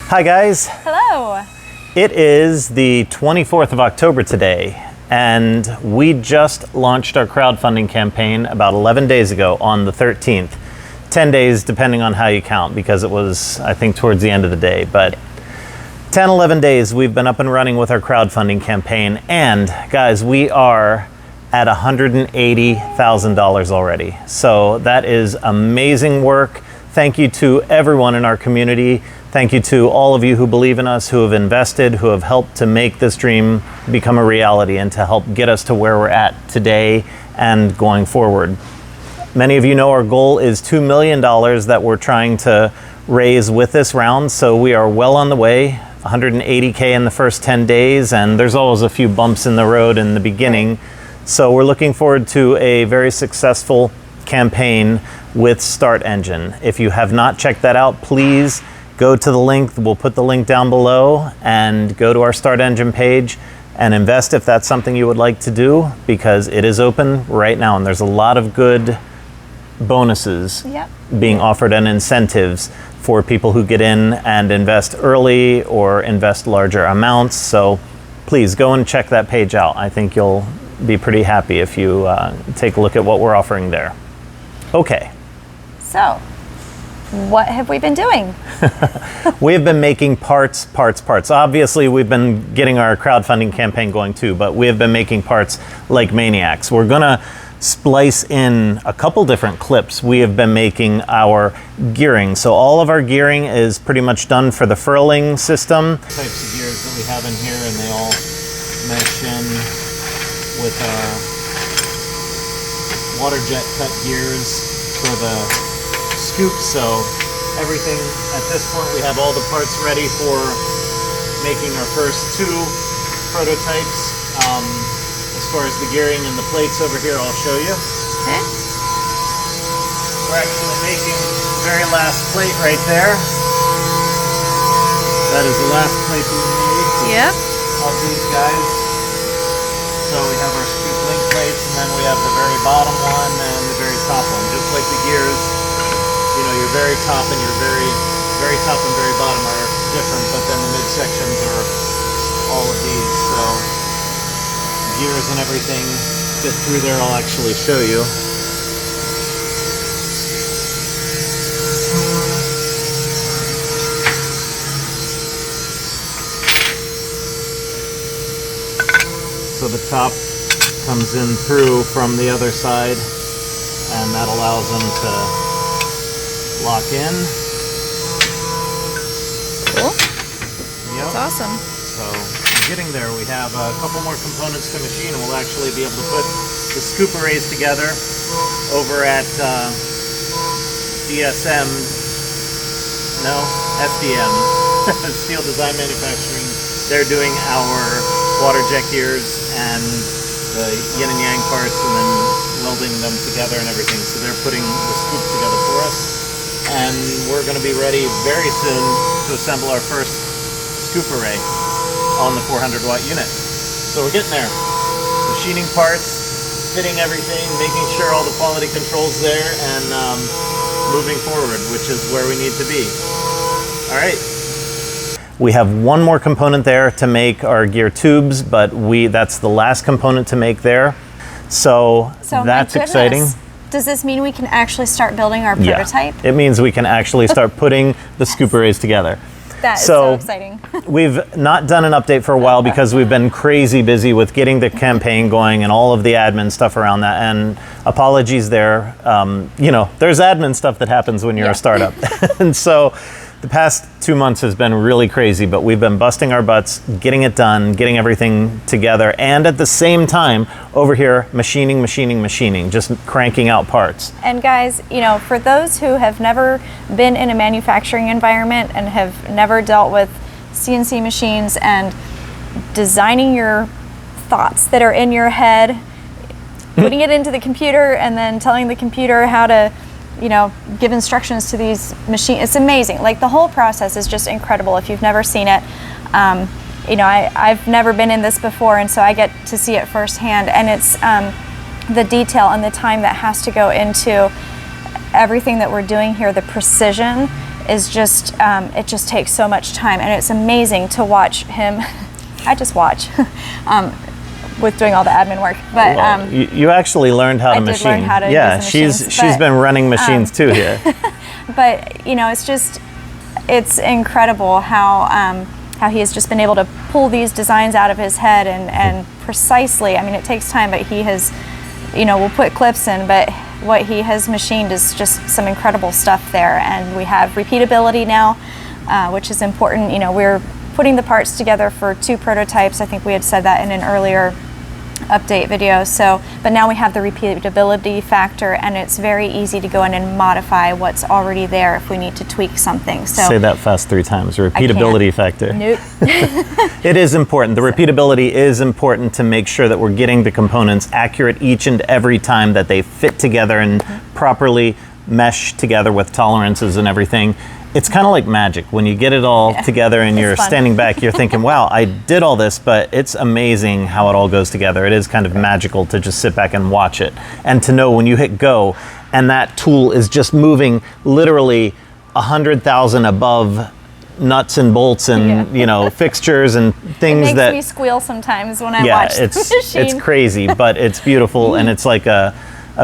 Hi guys. Hello. It is the 24th of October today, and we just launched our crowdfunding campaign about 11 days ago on the 13th. 10 days depending on how you count, because it was, I think, towards the end of the day. But 10, 11 days we've been up and running with our crowdfunding campaign, and guys, we are at $180,000 already. So that is amazing work. Thank you to everyone in our community. Thank you to all of you who believe in us, who have invested, who have helped to make this dream become a reality and to help get us to where we're at today and going forward. Many of you know our goal is $2 million that we're trying to raise with this round, so we are well on the way. 180K in the first 10 days, and there's always a few bumps in the road in the beginning. So we're looking forward to a very successful campaign with Start Engine. If you have not checked that out, please go to the link. We'll put the link down below and go to our Start Engine page and invest if that's something you would like to do, because it is open right now and there's a lot of good bonuses being offered and incentives for people who get in and invest early or invest larger amounts. So please go and check that page out. I think you'll be pretty happy if you take a look at what we're offering there. Okay. So, what have we been doing? We have been making parts. Obviously, we've been getting our crowdfunding campaign going too, but we have been making parts like maniacs. We're gonna splice in a couple different clips. We have been making our gearing. So all of our gearing is pretty much done for the furling system. Types of gears that we have in here, and they all mesh in with our water jet cut gears for the scoop. So everything at this point, we have all the parts ready for making our first two prototypes. As far as the gearing and the plates over here, I'll show you. Okay. We're actually making the very last plate right there. That is the last plate we made. Yep. Of these guys. So we have our scoop link plates, and then we have the very bottom one and the very top one. Just like the gears, you know, your very top and your very top and very bottom are different, but then the midsections are all of these. So gears and everything fit through there. I'll actually show you. So the top comes in through from the other side, and that allows them to lock in. Cool. Yep. That's awesome. So getting there, we have a couple more components to machine, and we'll actually be able to put the scoop arrays together over at SDM, Steel Design Manufacturing. They're doing our water jet gears and the yin and yang parts, and then welding them together and everything. So they're putting the scoop together for us, and we're going to be ready very soon to assemble our first scoop array on the 400 watt unit. So we're getting there. Machining parts, fitting everything, making sure all the quality control's there, and moving forward, which is where we need to be. All right. We have one more component there to make our gear tubes, but that's the last component to make there. So that's exciting. Does this mean we can actually start building our prototype? Yeah, it means we can actually start putting the scoop arrays together. That is so exciting. We've not done an update for a while because we've been crazy busy with getting the campaign going and all of the admin stuff around that. And apologies there. You know, there's admin stuff that happens when you're a startup. And so the past 2 months has been really crazy, but we've been busting our butts, getting it done, getting everything together, and at the same time, over here, machining, just cranking out parts. And guys, you know, for those who have never been in a manufacturing environment and have never dealt with CNC machines and designing your thoughts that are in your head, putting it into the computer and then telling the computer how to, you know, give instructions to these machines. It's amazing. Like, the whole process is just incredible if you've never seen it. You know, I've never been in this before, and so I get to see it firsthand. And it's the detail and the time that has to go into everything that we're doing here, the precision is just, it just takes so much time, and it's amazing to watch him. I just watch with doing all the admin work. But well, you actually learned how to machine. I did learn how to use the machines, she's been running machines too here. But you know, it's incredible how he has just been able to pull these designs out of his head and precisely. I mean, it takes time, but he has, you know, we'll put clips in, but what he has machined is just some incredible stuff there. And we have repeatability now, which is important. You know, we're putting the parts together for 2 prototypes. I think we had said that in an earlier update video. So, but now we have the repeatability factor, and it's very easy to go in and modify what's already there if we need to tweak something. So say that fast 3 times. Repeatability factor. Nope. It is important. The repeatability is important to make sure that we're getting the components accurate each and every time, that they fit together and properly mesh together with tolerances and everything. It's kind of like magic when you get it all together and you're standing back, you're thinking, wow, I did all this, but it's amazing how it all goes together. It is kind of magical to just sit back and watch it, and to know when you hit go and that tool is just moving literally 100,000 above nuts and bolts and you know, fixtures and things. It makes me squeal sometimes when I watch the machine. It's crazy, but it's beautiful, and it's like a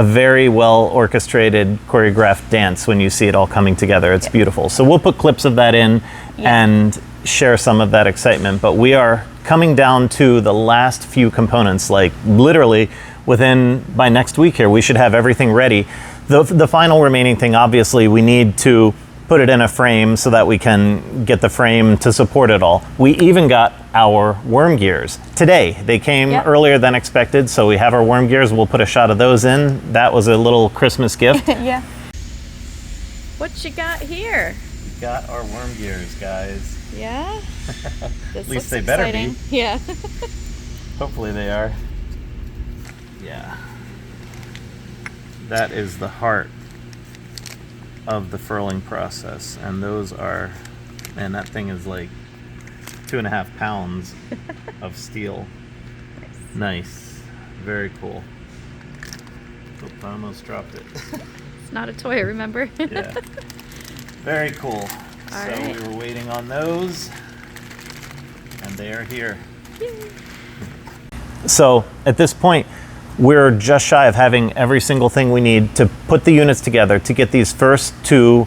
very well orchestrated, choreographed dance when you see it all coming together. It's beautiful. So we'll put clips of that in and share some of that excitement. But we are coming down to the last few components, like literally by next week here, we should have everything ready. The final remaining thing, obviously, we need to put it in a frame so that we can get the frame to support it all. We even got our worm gears today. They came earlier than expected, so we have our worm gears. We'll put a shot of those in. That was a little Christmas gift. Yeah. What you got here? We got our worm gears, guys. Yeah? At least they better be. Yeah. Hopefully they are. Yeah. That is the heart of the furling process, and those are, man, that thing is like 2.5 pounds of steel. Nice. Very cool. Oop, I almost dropped it. It's not a toy, remember? Yeah. Very cool. Right. We were waiting on those, and they are here. Yay. So at this point, we're just shy of having every single thing we need to put the units together to get these first 2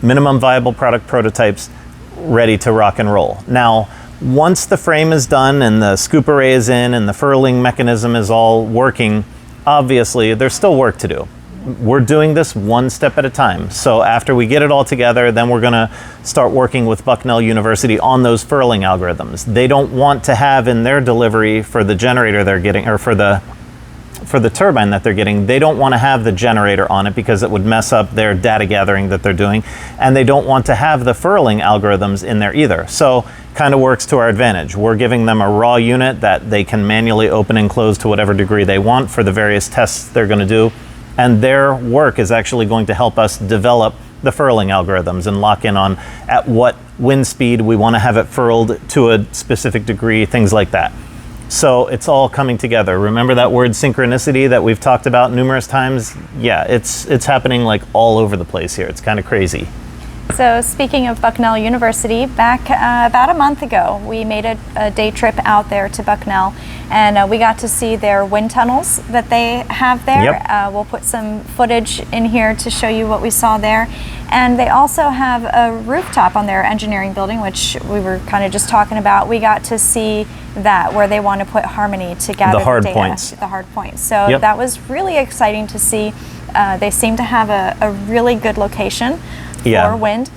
minimum viable product prototypes ready to rock and roll. Now, once the frame is done and the scoop array is in and the furling mechanism is all working, obviously there's still work to do. We're doing this one step at a time. So after we get it all together, then we're going to start working with Bucknell University on those furling algorithms. They don't want to have in their delivery for the generator they're getting, or for the turbine that they're getting, they don't want to have the generator on it because it would mess up their data gathering that they're doing, and they don't want to have the furling algorithms in there either. So kind of works to our advantage. We're giving them a raw unit that they can manually open and close to whatever degree they want for the various tests they're going to do, and their work is actually going to help us develop the furling algorithms and lock in on at what wind speed we want to have it furled to a specific degree, things like that. So it's all coming together. Remember that word synchronicity that we've talked about numerous times? Yeah, it's happening like all over the place here. It's kind of crazy. So speaking of Bucknell University, back about a month ago, we made a day trip out there to Bucknell, and we got to see their wind tunnels that they have there. Yep. We'll put some footage in here to show you what we saw there. And they also have a rooftop on their engineering building, which we were kind of just talking about. We got to see that, where they want to put Harmony to gather the hard data, points. The hard points. So that was really exciting to see. They seem to have a really good location for wind.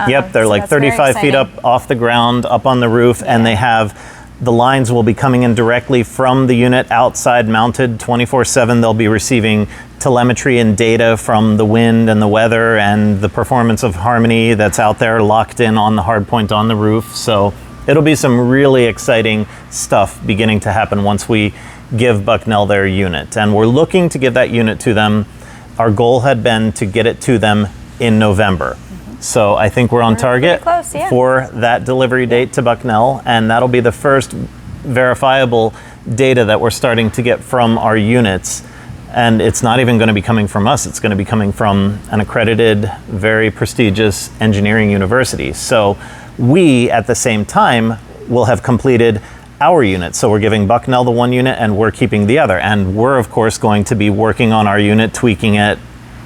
Yep, they're so like 35 feet up off the ground, up on the roof, and they have, the lines will be coming in directly from the unit outside, mounted 24/7. They'll be receiving telemetry and data from the wind and the weather and the performance of Harmony that's out there locked in on the hard point on the roof. So it'll be some really exciting stuff beginning to happen once we give Bucknell their unit. And we're looking to give that unit to them. Our goal had been to get it to them in November. So I think we're on target for that delivery date to Bucknell, and that'll be the first verifiable data that we're starting to get from our units And it's not even going to be coming from us. It's going to be coming from an accredited, very prestigious engineering university. So we, at the same time, will have completed our unit. So we're giving Bucknell the one unit and we're keeping the other. And we're, of course, going to be working on our unit, tweaking it,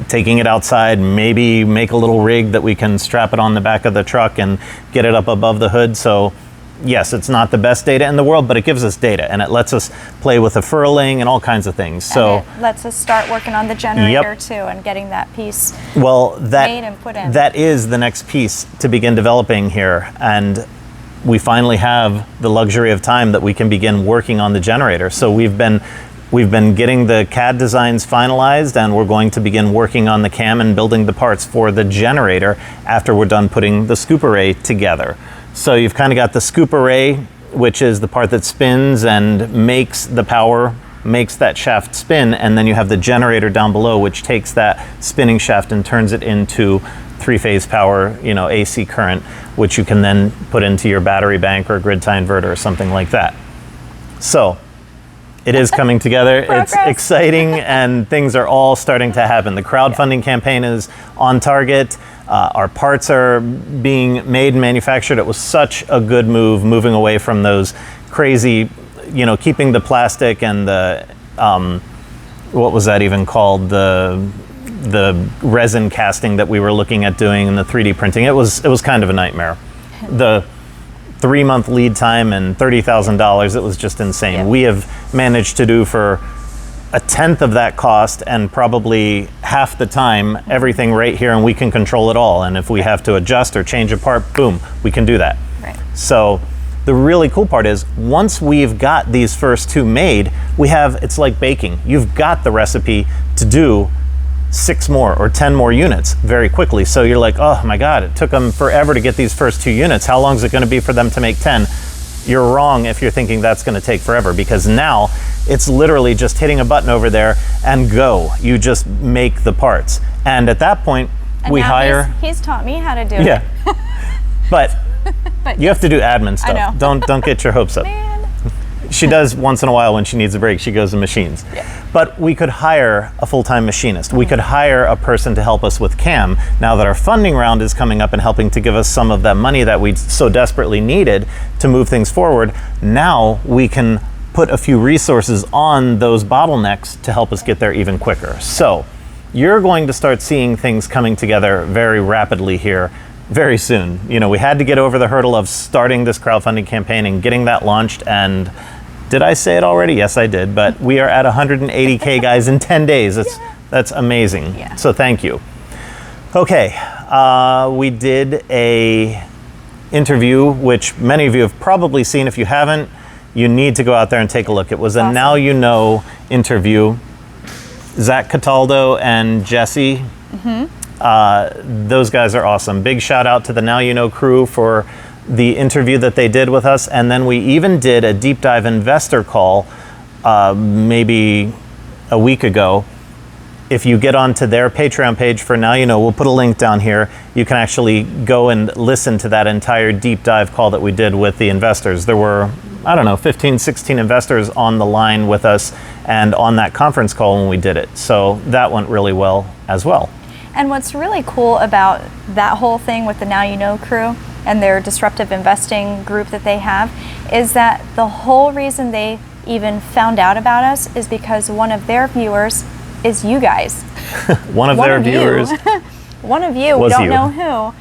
taking it outside, maybe make a little rig that we can strap it on the back of the truck and get it up above the hood. So yes, it's not the best data in the world, but it gives us data and it lets us play with the furling and all kinds of things. So and it lets us start working on the generator too and getting that piece made and put in. That is the next piece to begin developing here. And we finally have the luxury of time that we can begin working on the generator. So we've been getting the CAD designs finalized, and we're going to begin working on the cam and building the parts for the generator after we're done putting the scoop array together. So you've kind of got the scoop array, which is the part that spins and makes the power, makes that shaft spin, and then you have the generator down below, which takes that spinning shaft and turns it into three-phase power, AC current, which you can then put into your battery bank or grid tie inverter or something like that. So it is coming together. It's exciting, and things are all starting to happen. The crowdfunding campaign is on target. Our parts are being made and manufactured. It was such a good move, moving away from those crazy, keeping the plastic and the, what was that even called? The resin casting that we were looking at doing and the 3D printing. It was kind of a nightmare. The 3-month lead time and $30,000, it was just insane. Yeah. We have managed to do for a tenth of that cost and probably half the time everything right here, and we can control it all. And if we have to adjust or change a part, boom, we can do that. Right. So the really cool part is once we've got these first two made, it's like baking. You've got the recipe to do 6 more or 10 more units very quickly. So you're like, oh my God, it took them forever to get these first 2 units. How long is it going to be for them to make 10? You're wrong if you're thinking that's going to take forever, because now it's literally just hitting a button over there and go. You just make the parts. And at that point, we hire... He's taught me how to do it. Yeah. But you have to do admin stuff. I know. Don't get your hopes up. Man. She does once in a while when she needs a break. She goes to machines. Yeah. But we could hire a full-time machinist. We could hire a person to help us with CAM. Now that our funding round is coming up and helping to give us some of that money that we so desperately needed to move things forward, now we can put a few resources on those bottlenecks to help us get there even quicker. So you're going to start seeing things coming together very rapidly here very soon. We had to get over the hurdle of starting this crowdfunding campaign and getting that launched, and did I say it already? Yes, I did. But we are at 180K guys in 10 days. That's amazing. Yeah. So thank you. Okay, we did a interview, which many of you have probably seen. If you haven't, you need to go out there and take a look. It was a Now You Know interview. Zach Cataldo and Jesse. Those guys are awesome. Big shout out to the Now You Know crew for the interview that they did with us. And then we even did a deep dive investor call maybe a week ago. If you get onto their Patreon page for Now You Know, we'll put a link down here. You can actually go and listen to that entire deep dive call that we did with the investors. There were, 15, 16 investors on the line with us and on that conference call when we did it. So that went really well as well. And what's really cool about that whole thing with the Now You Know crew and their disruptive investing group that they have is that the whole reason they even found out about us is because one of their viewers is you guys. One of their viewers. One of you, we don't know who,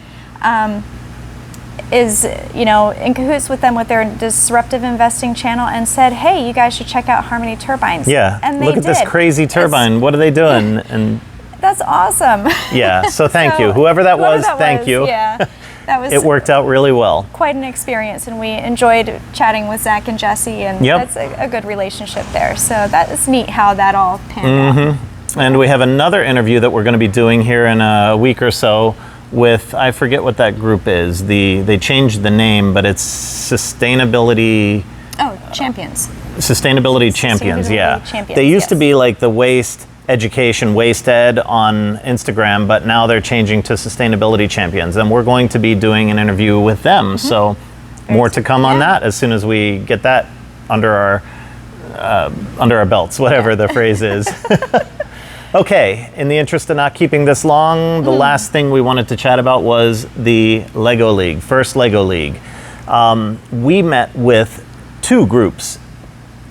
is in cahoots with them with their disruptive investing channel and said, hey, you guys should check out Harmony Turbines. Yeah, and they look at this crazy turbine. What are they doing? And that's awesome. Yeah, so thank you. Whoever that was, thank you. Yeah, that was. It worked out really well. Quite an experience, and we enjoyed chatting with Zach and Jesse, and that's a good relationship there. So that is neat how that all panned out. And we have another interview that we're going to be doing here in a week or so with, I forget what that group is. They changed the name, but it's Sustainability. Oh, Champions. Sustainability Champions, yeah. Champions, they used to be like the Waste Education, Waste Ed on Instagram, but now they're changing to Sustainability Champions, and we're going to be doing an interview with them. So more to come on that as soon as we get that under under our belts, whatever the phrase is. Okay, in the interest of not keeping this long, the last thing we wanted to chat about was the Lego League, first Lego League. We met with 2 groups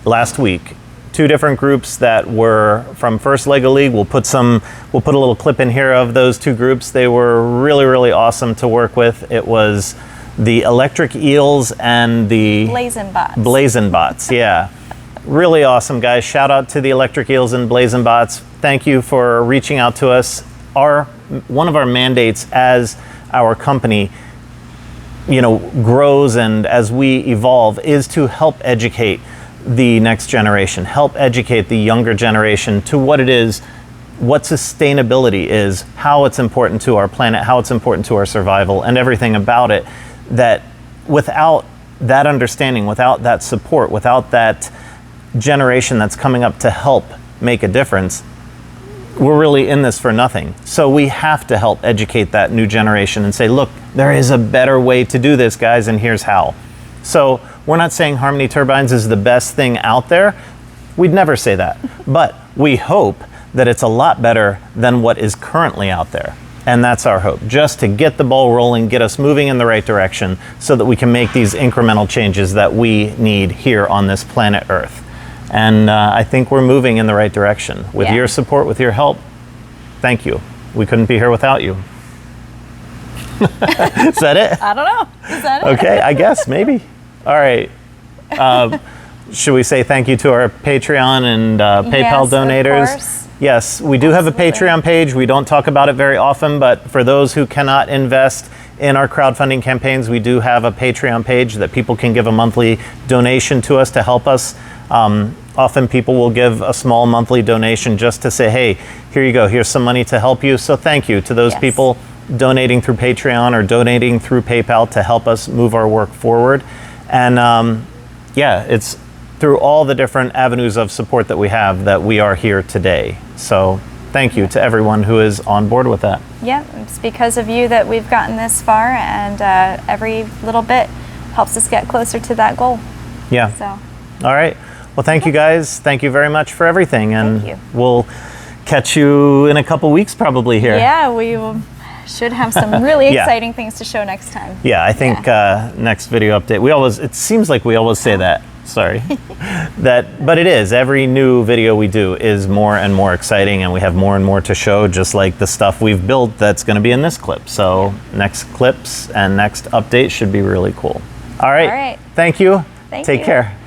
last week, 2 different groups that were from First Lego League. We'll put a little clip in here of those 2 groups. They were really, really awesome to work with. It was the Electric Eels and the Blazin' Bots. Blazin' Bots, yeah. Really awesome, guys. Shout out to the Electric Eels and Blazin' Bots. Thank you for reaching out to us. One of our mandates as our company, grows and as we evolve is to help educate the next generation, help educate the younger generation to what it is, what sustainability is, how it's important to our planet, how it's important to our survival, and everything about it. That without that understanding, without that support, without that generation that's coming up to help make a difference, we're really in this for nothing. So we have to help educate that new generation and say, look, there is a better way to do this, guys, and here's how. So we're not saying Harmony Turbines is the best thing out there. We'd never say that. But we hope that it's a lot better than what is currently out there. And that's our hope, just to get the ball rolling, get us moving in the right direction so that we can make these incremental changes that we need here on this planet Earth. And I think we're moving in the right direction. With your support, with your help, thank you. We couldn't be here without you. Is that it? I don't know. Is that it? Okay, I guess, maybe. All right. Should we say thank you to our Patreon and PayPal donators? Of course. Yes, we do have a Patreon page. We don't talk about it very often, but for those who cannot invest in our crowdfunding campaigns, we do have a Patreon page that people can give a monthly donation to us to help us. Often people will give a small monthly donation just to say, hey, here you go, here's some money to help you. So thank you to those people donating through Patreon or donating through PayPal to help us move our work forward. And it's through all the different avenues of support that we have that we are here today. So thank you to everyone who is on board with that. Yeah, it's because of you that we've gotten this far, and every little bit helps us get closer to that goal. Yeah. So. All right. Well, thank you guys. Thank you very much for everything. And we'll catch you in a couple weeks probably here. Yeah, we should have some really exciting things to show next time. Yeah, I think next video update. It seems like we always say that. Sorry. But it is. Every new video we do is more and more exciting, and we have more and more to show, just like the stuff we've built that's going to be in this clip. So next clips and next updates should be really cool. All right. All right. Thank you. Take care.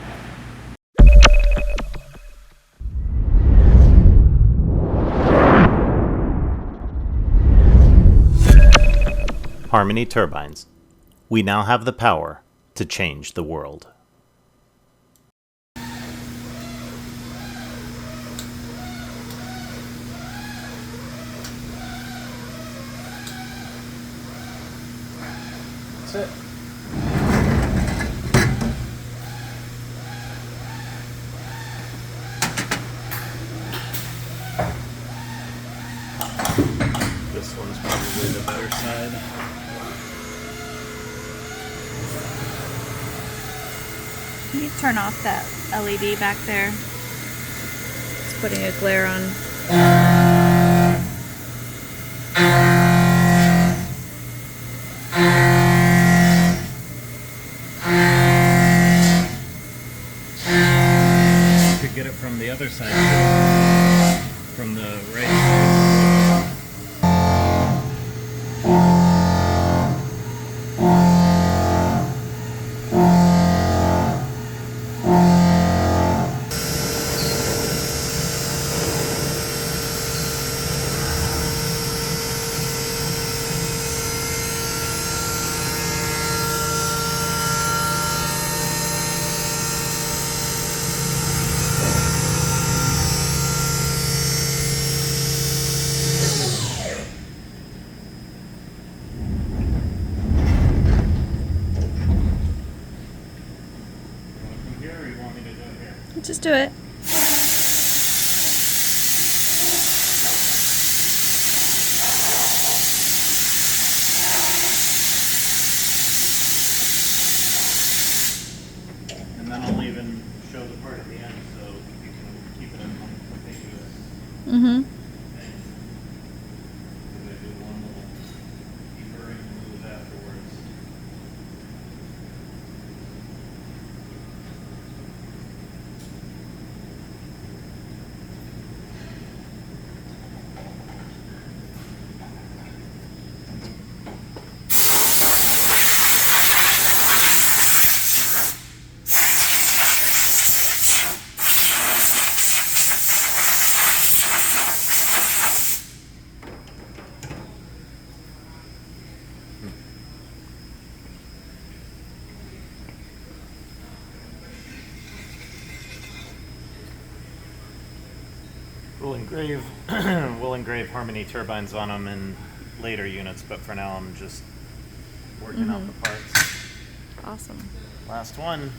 Harmony Turbines. We now have the power to change the world. That's it. This one's probably the better side. Can you turn off that LED back there? It's putting a glare on. You could get it from the other side too, from the right side. Just do it. And then I'll even show the part at the end, so We'll engrave we'll engrave Harmony turbines on them in later units, but for now I'm just working out the parts. Awesome. Last one.